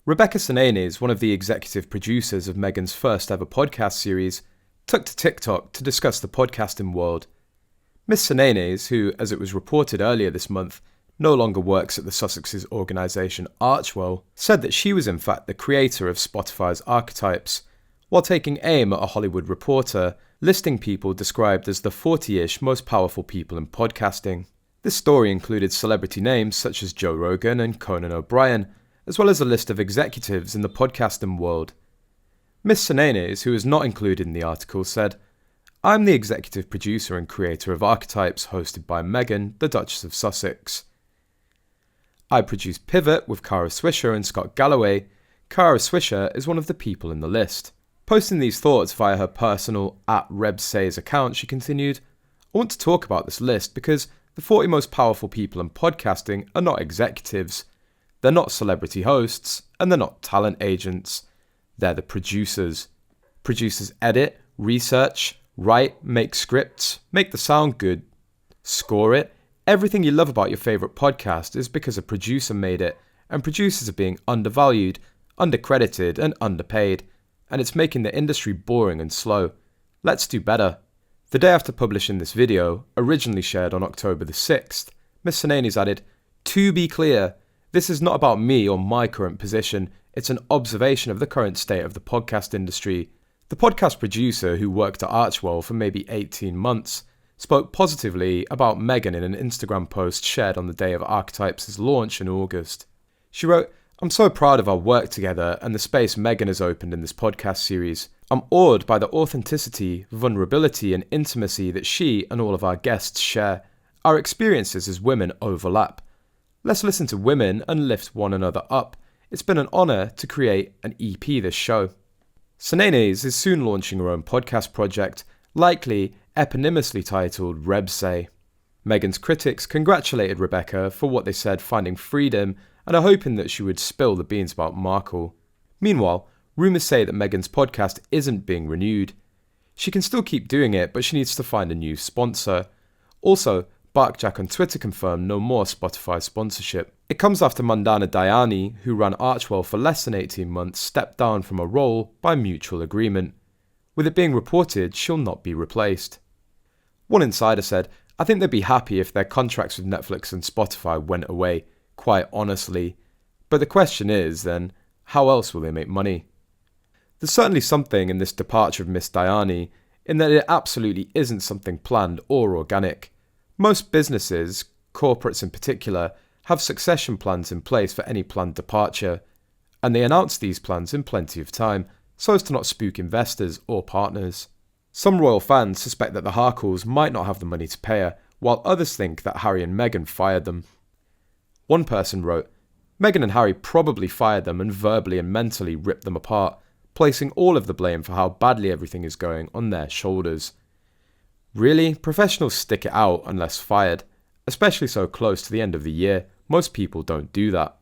Rebecca Sananes, one of the executive producers of Meghan's first ever podcast series, took to TikTok to discuss the podcasting world. Miss Sananes, who, as it was reported earlier this month, no longer works at the Sussex's organisation Archewell, said that she was in fact the creator of Spotify's Archetypes, while taking aim at a Hollywood reporter, listing people described as the 40-ish most powerful people in podcasting. This story included celebrity names such as Joe Rogan and Conan O'Brien, as well as a list of executives in the podcasting world. Miss Sananes, who is not included in the article, said, "I'm the executive producer and creator of Archetypes, hosted by Meghan, the Duchess of Sussex. I produce Pivot with Kara Swisher and Scott Galloway. Kara Swisher is one of the people in the list." Posting these thoughts via her personal @RebSays account, she continued, "I want to talk about this list because the 40 most powerful people in podcasting are not executives. They're not celebrity hosts, and they're not talent agents. They're the producers. Producers edit, research, write, make scripts, make the sound good, score it. Everything you love about your favourite podcast is because a producer made it, and producers are being undervalued, undercredited, and underpaid, and it's making the industry boring and slow. Let's do better." The day after publishing this video, originally shared on October the 6th, Miss Sananes added, "To be clear, this is not about me or my current position, it's an observation of the current state of the podcast industry." The podcast producer, who worked at Archewell for maybe 18 months, spoke positively about Meghan in an Instagram post shared on the day of Archetypes' launch in August. She wrote, "I'm so proud of our work together and the space Meghan has opened in this podcast series. I'm awed by the authenticity, vulnerability and intimacy that she and all of our guests share. Our experiences as women overlap. Let's listen to women and lift one another up. It's been an honour to create an EP this show." Sananes is soon launching her own podcast project, likely eponymously titled RebSay. Meghan's critics congratulated Rebecca for what they said finding freedom and are hoping that she would spill the beans about Markle. Meanwhile, rumours say that Meghan's podcast isn't being renewed. She can still keep doing it, but she needs to find a new sponsor. Also, Barkjack on Twitter confirmed no more Spotify sponsorship. It comes after Mandana Dayani, who ran Archewell for less than 18 months, stepped down from a role by mutual agreement. With it being reported, she'll not be replaced. One insider said, "I think they'd be happy if their contracts with Netflix and Spotify went away, quite honestly. But the question is, then, how else will they make money?" There's certainly something in this departure of Miss Dayani, in that it absolutely isn't something planned or organic. Most businesses, corporates in particular, have succession plans in place for any planned departure, and they announce these plans in plenty of time, so as to not spook investors or partners. Some royal fans suspect that the Harkles might not have the money to pay her, while others think that Harry and Meghan fired them. One person wrote, "Meghan and Harry probably fired them and verbally and mentally ripped them apart, placing all of the blame for how badly everything is going on their shoulders. Really, professionals stick it out unless fired, especially so close to the end of the year. Most people don't do that."